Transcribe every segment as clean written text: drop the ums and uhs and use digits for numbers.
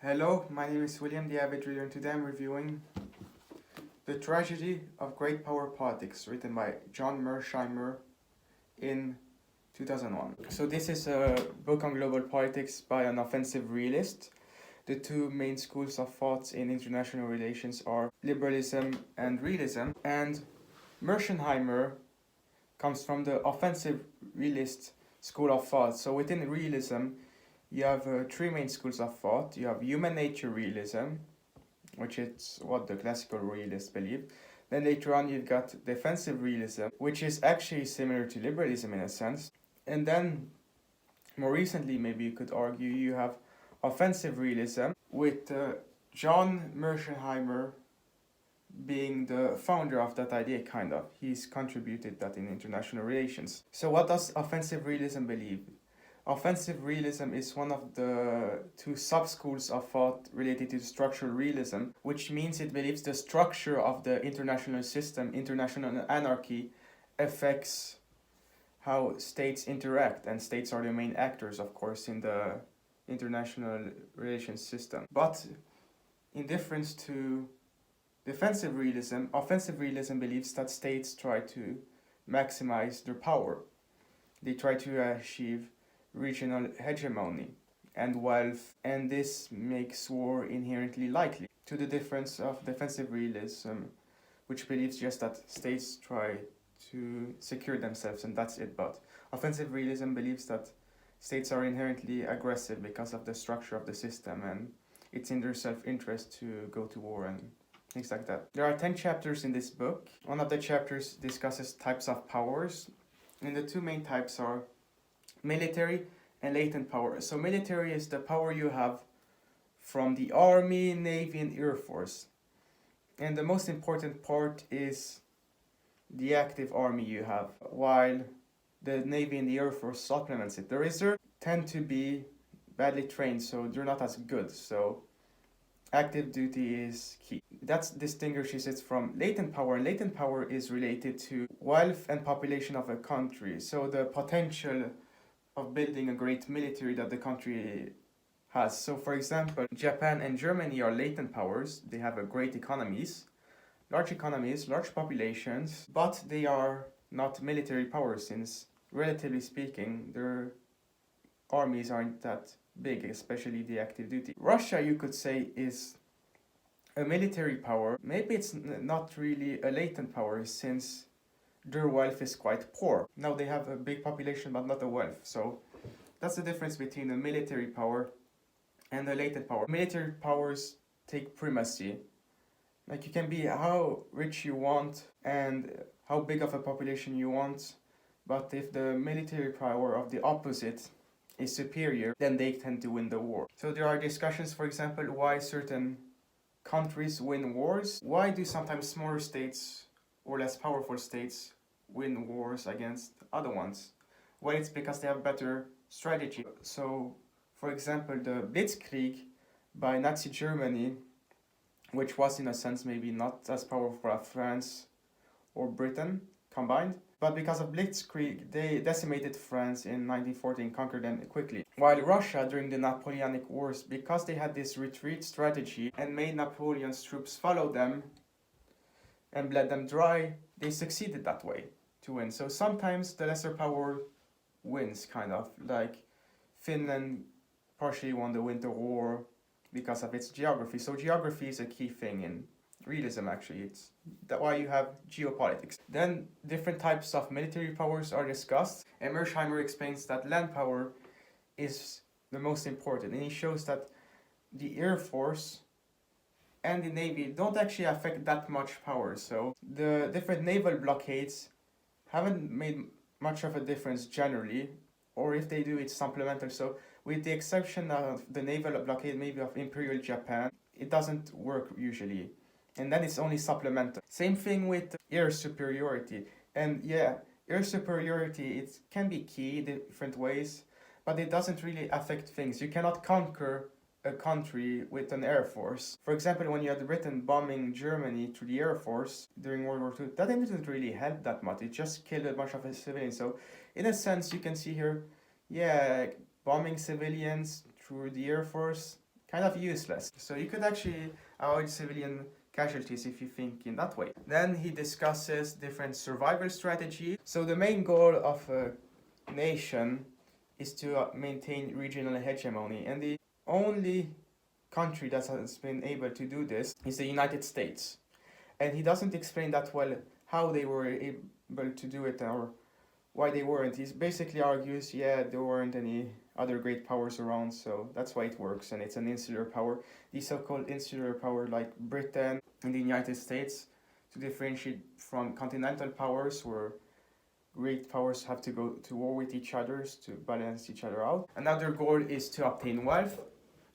Hello, my name is William the Avid Reader, and today I'm reviewing The Tragedy of Great Power Politics, written by John Mearsheimer in 2001. So this is a book on global politics by an offensive realist. The two main schools of thought in international relations are liberalism and realism, and Mearsheimer comes from the offensive realist school of thought. So within realism, you have three main schools of thought. You have human nature realism, which is what the classical realists believe. Then later on you've got defensive realism, which is actually similar to liberalism in a sense. And then more recently, maybe you could argue, you have offensive realism with John Mearsheimer being the founder of that idea, kind of. He's contributed that in international relations. So what does offensive realism believe? Offensive realism is one of the two sub-schools of thought related to structural realism, which means it believes the structure of the international system, international anarchy, affects how states interact, and states are the main actors, of course, in the international relations system. But in difference to defensive realism, offensive realism believes that states try to maximize their power. They try to achieve regional hegemony and wealth, and this makes war inherently likely, to the difference of defensive realism, which believes just that states try to secure themselves and that's it. But offensive realism believes that states are inherently aggressive because of the structure of the system, and it's in their self-interest to go to war and things like that. There are 10 chapters in this book. One of the chapters discusses types of powers, and the two main types are military and latent power. So military is the power you have from the army, navy, and air force. And the most important part is the active army you have, while the navy and the air force supplements it. The reserve tend to be badly trained, so they're not as good. So active duty is key. That distinguishes it from latent power. Latent power is related to wealth and population of a country. So the potential of building a great military that the country has. So for example, Japan and Germany are latent powers. They have a great economies, large populations, but they are not military powers, since relatively speaking their armies aren't that big, especially the active duty. Russia, you could say, is a military power. Maybe it's not really a latent power, since their wealth is quite poor. Now they have a big population but not a wealth. So that's the difference between a military power and a latent power. Military powers take primacy. Like, you can be how rich you want and how big of a population you want, but if the military power of the opposite is superior, then they tend to win the war. So there are discussions, for example, why certain countries win wars. Why do sometimes smaller states or less powerful states win wars against other ones? Well, it's because they have better strategy. So, for example, the Blitzkrieg by Nazi Germany, which was in a sense maybe not as powerful as France or Britain combined, but because of Blitzkrieg, they decimated France in 1914, conquered them quickly. While Russia, during the Napoleonic Wars, because they had this retreat strategy and made Napoleon's troops follow them and bled them dry, they succeeded that way to win. So sometimes the lesser power wins, kind of. Like Finland partially won the Winter War because of its geography. So geography is a key thing in realism, actually. It's that's why you have geopolitics. Then different types of military powers are discussed, and Mearsheimer explains that land power is the most important, and he shows that the Air Force and the Navy don't actually affect that much power. So the different naval blockades haven't made much of a difference generally, or if they do, it's supplemental. So with the exception of the naval blockade maybe of Imperial Japan, it doesn't work usually. And then it's only supplemental. Same thing with air superiority. And yeah, air superiority, it can be key in different ways, but it doesn't really affect things. You cannot conquer a country with an air force. For example, when you had Britain bombing Germany through the air force during World War II, that didn't really help that much. It just killed a bunch of civilians. So in a sense, you can see here, yeah, bombing civilians through the air force kind of useless. So you could actually avoid civilian casualties if you think in that way. Then he discusses different survival strategies. So the main goal of a nation is to maintain regional hegemony, and the only country that has been able to do this is the United States. And he doesn't explain that well how they were able to do it or why they weren't. He basically argues, yeah, there weren't any other great powers around, so that's why it works, and it's an insular power. The so-called insular power like Britain and the United States, to differentiate from continental powers where great powers have to go to war with each other to balance each other out. Another goal is to obtain wealth.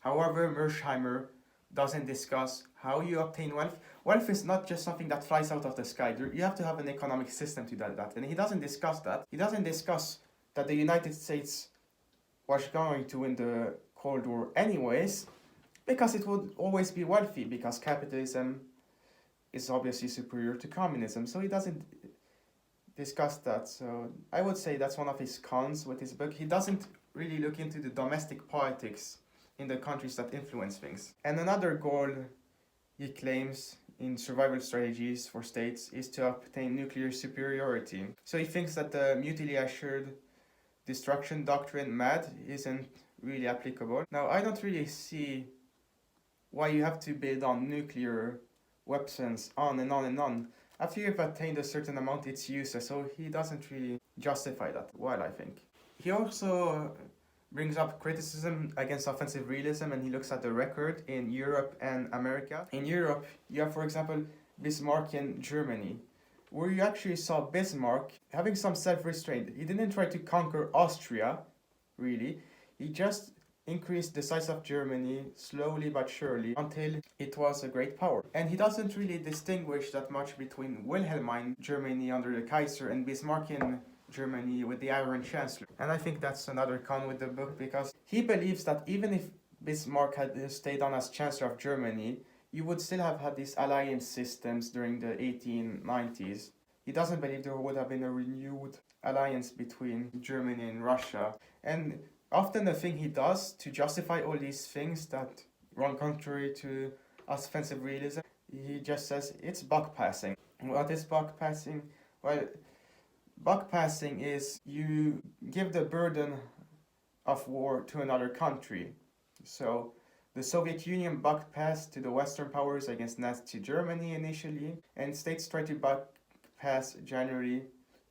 However, Mearsheimer doesn't discuss how you obtain wealth. Wealth is not just something that flies out of the sky. You have to have an economic system to do that. And he doesn't discuss that. He doesn't discuss that the United States was going to win the Cold War anyways, because it would always be wealthy, because capitalism is obviously superior to communism. So he doesn't discuss that. So I would say that's one of his cons with his book. He doesn't really look into the domestic politics in the countries that influence things. And another goal he claims in survival strategies for states is to obtain nuclear superiority. So he thinks that the mutually assured destruction doctrine, MAD, isn't really applicable. Now, I don't really see why you have to build on nuclear weapons on and on and on. After you've attained a certain amount, it's useless, so he doesn't really justify that well, I think. He also brings up criticism against offensive realism, and he looks at the record in Europe and America. In Europe, you have, for example, Bismarckian Germany, where you actually saw Bismarck having some self-restraint. He didn't try to conquer Austria, really. He just increased the size of Germany slowly but surely until it was a great power. And he doesn't really distinguish that much between Wilhelmine Germany under the Kaiser and Bismarckian Germany with the Iron Chancellor. And I think that's another con with the book, because he believes that even if Bismarck had stayed on as Chancellor of Germany, you would still have had these alliance systems during the 1890s. He doesn't believe there would have been a renewed alliance between Germany and Russia. And often the thing he does to justify all these things that run contrary to offensive realism, he just says it's buck passing. What is buck passing? Well, buck passing is you give the burden of war to another country. So the Soviet Union buck passed to the Western powers against Nazi Germany initially, and states tried to buck pass January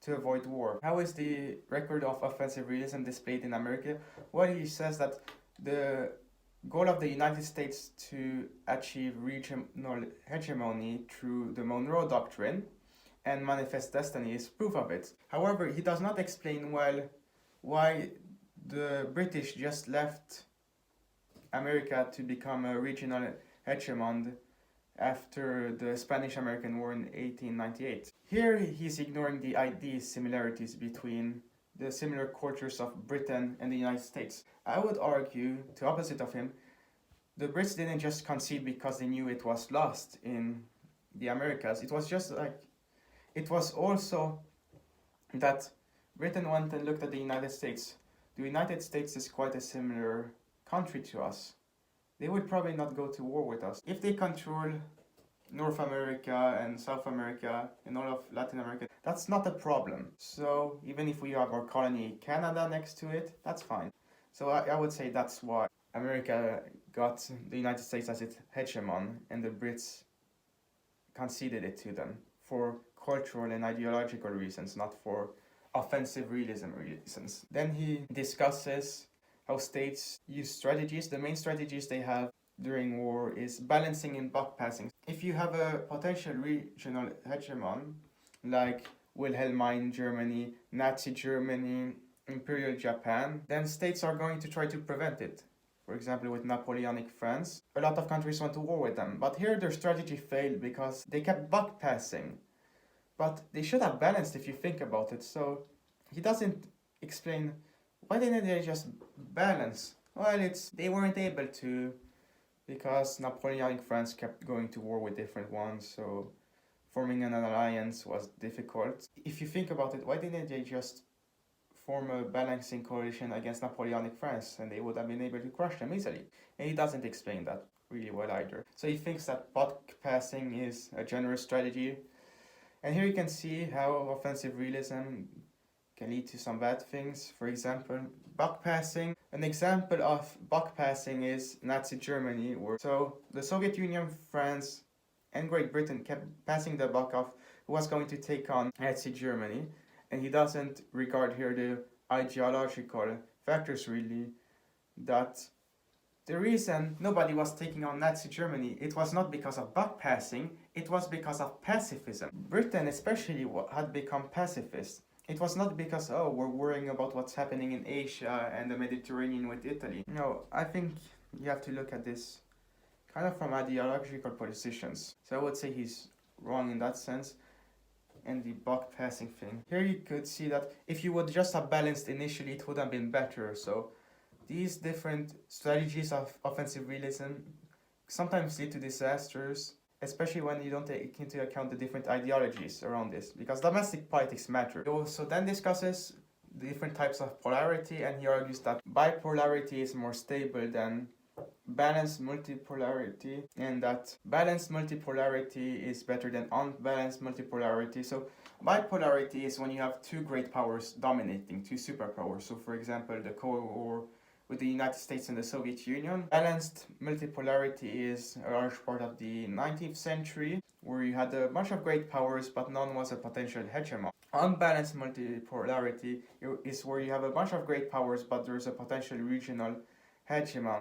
to avoid war. How is the record of offensive realism displayed in America? Well, he says that the goal of the United States to achieve regional hegemony through the Monroe Doctrine and Manifest Destiny is proof of it. However, he does not explain well why the British just left America to become a regional hegemon after the Spanish-American War in 1898. Here he's ignoring the ideal similarities between the similar cultures of Britain and the United States. I would argue, to opposite of him, the Brits didn't just concede because they knew it was lost in the Americas. It was just like, it was also that Britain went and looked at the United States. The United States is quite a similar country to us. They would probably not go to war with us. If they control North America and South America and all of Latin America, that's not a problem. So even if we have our colony Canada next to it, that's fine. So I would say that's why America got the United States as its hegemon and the Brits conceded it to them for cultural and ideological reasons, not for offensive realism reasons. Then he discusses how states use strategies. The main strategies they have during war is balancing and buck passing. If you have a potential regional hegemon, like Wilhelmine Germany, Nazi Germany, Imperial Japan, then states are going to try to prevent it. For example, with Napoleonic France, a lot of countries went to war with them. But here their strategy failed because they kept buck passing. But they should have balanced if you think about it. So he doesn't explain why didn't they just balance. Well, they weren't able to because Napoleonic France kept going to war with different ones, so forming an alliance was difficult. If you think about it, why didn't they just form a balancing coalition against Napoleonic France, and they would have been able to crush them easily. And he doesn't explain that really well either. So he thinks that buck passing is a generous strategy. And here you can see how offensive realism can lead to some bad things. For example, buck passing. An example of buck passing is Nazi Germany, where so the Soviet Union, France, and Great Britain kept passing the buck of who was going to take on Nazi Germany, and he doesn't regard here the ideological factors really, that the reason nobody was taking on Nazi Germany, it was not because of buck passing, it was because of pacifism. Britain especially had become pacifist. It was not because, oh, we're worrying about what's happening in Asia and the Mediterranean with Italy. No, I think you have to look at this kind of from ideological positions. So I would say he's wrong in that sense. And the buck passing thing. Here you could see that if you would just have balanced initially, it would have been better. So these different strategies of offensive realism sometimes lead to disasters, especially when you don't take into account the different ideologies around this, because domestic politics matter. He also then discusses the different types of polarity, and he argues that bipolarity is more stable than balanced multipolarity, and that balanced multipolarity is better than unbalanced multipolarity. So bipolarity is when you have two great powers dominating, two superpowers. So for example, the Cold War with the United States and the Soviet Union. Balanced multipolarity is a large part of the 19th century, where you had a bunch of great powers, but none was a potential hegemon. Unbalanced multipolarity is where you have a bunch of great powers, but there's a potential regional hegemon,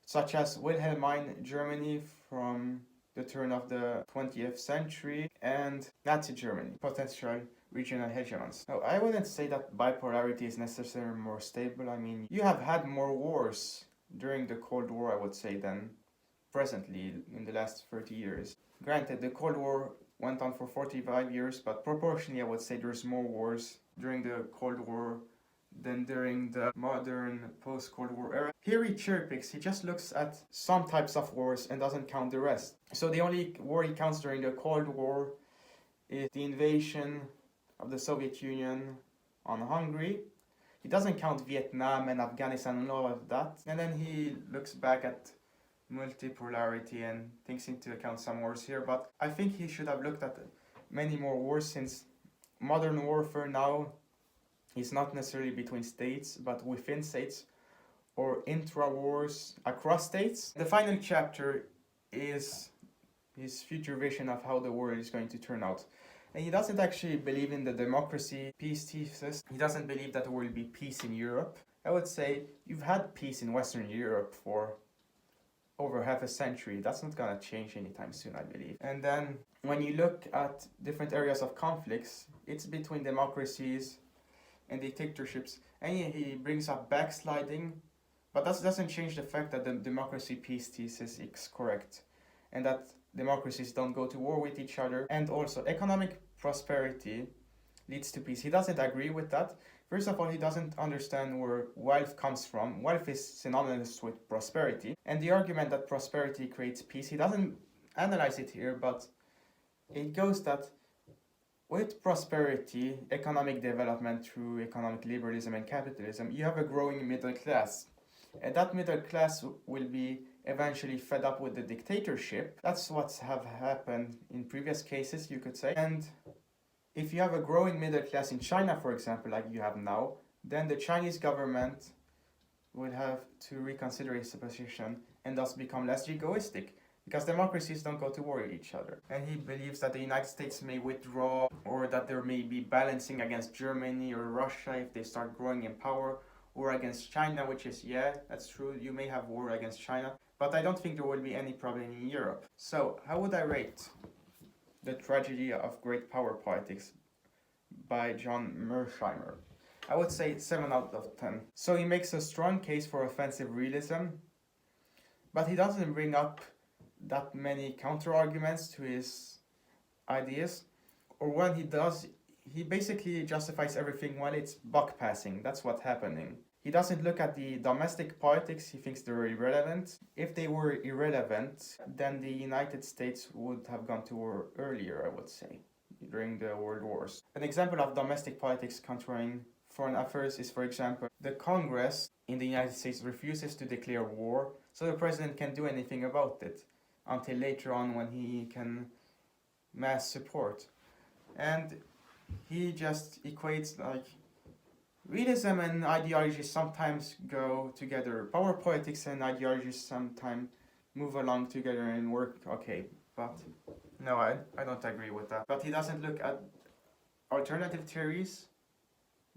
such as Wilhelmine Germany from the turn of the 20th century and Nazi Germany, potential regional hegemons. Now, I wouldn't say that bipolarity is necessarily more stable. I mean, you have had more wars during the Cold War, I would say, than presently in the last 30 years. Granted, the Cold War went on for 45 years, but proportionally, I would say there's more wars during the Cold War than during the modern post-Cold War era. Here he cherry picks, he just looks at some types of wars and doesn't count the rest. So the only war he counts during the Cold War is the invasion of the Soviet Union on Hungary. He doesn't count Vietnam and Afghanistan and all of that. And then he looks back at multipolarity and takes into account some wars here. But I think he should have looked at many more wars, since modern warfare now is not necessarily between states, but within states, or intra-wars across states. The final chapter is his future vision of how the world is going to turn out. And he doesn't actually believe in the democracy peace thesis. He doesn't believe that there will be peace in Europe. I would say you've had peace in Western Europe for over half a century. That's not gonna change anytime soon, I believe. And then when you look at different areas of conflicts, it's between democracies and dictatorships. And he brings up backsliding, but that doesn't change the fact that the democracy peace thesis is correct, and that democracies don't go to war with each other. And also, economic prosperity leads to peace. He doesn't agree with that. First of all, he doesn't understand where wealth comes from. Wealth is synonymous with prosperity. And the argument that prosperity creates peace, he doesn't analyze it here, but it goes that with prosperity, economic development through economic liberalism and capitalism, you have a growing middle class. And that middle class will be eventually fed up with the dictatorship. That's what's have happened in previous cases, you could say. And if you have a growing middle class in China, for example, like you have now, then the Chinese government will have to reconsider its position and thus become less egoistic, because democracies don't go to war with each other. And he believes that the United States may withdraw, or that there may be balancing against Germany or Russia if they start growing in power, or against China, which is, yeah, that's true, you may have war against China, but I don't think there will be any problem in Europe. So, how would I rate The Tragedy of Great Power Politics by John Mearsheimer? I would say 7 out of 10. So he makes a strong case for offensive realism, but he doesn't bring up that many counter-arguments to his ideas, or when he does, he basically justifies everything while it's buck passing. That's what's happening. He doesn't look at the domestic politics. He thinks they're irrelevant. If they were irrelevant, then the United States would have gone to war earlier, I would say, during the World Wars. An example of domestic politics countering foreign affairs is, for example, the Congress in the United States refuses to declare war, so the president can't do anything about it until later on when he can mass support. And he just equates like realism and ideology sometimes go together. Power politics and ideology sometimes move along together and work okay, but no, I don't agree with that. But he doesn't look at alternative theories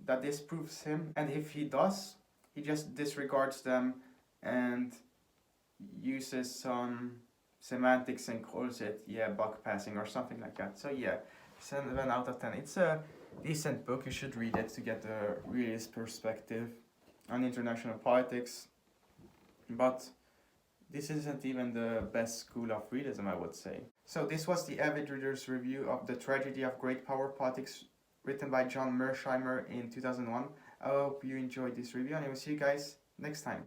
that disproves him, and if he does, he just disregards them and uses some semantics and calls it buck passing or something like that. So yeah, 7 out of 10. It's a decent book. You should read it to get the realist perspective on international politics, but this isn't even the best school of realism, I would say. So this was the avid reader's review of The Tragedy of Great Power Politics, written by John Mearsheimer in 2001. I hope you enjoyed this review, and I will see you guys next time.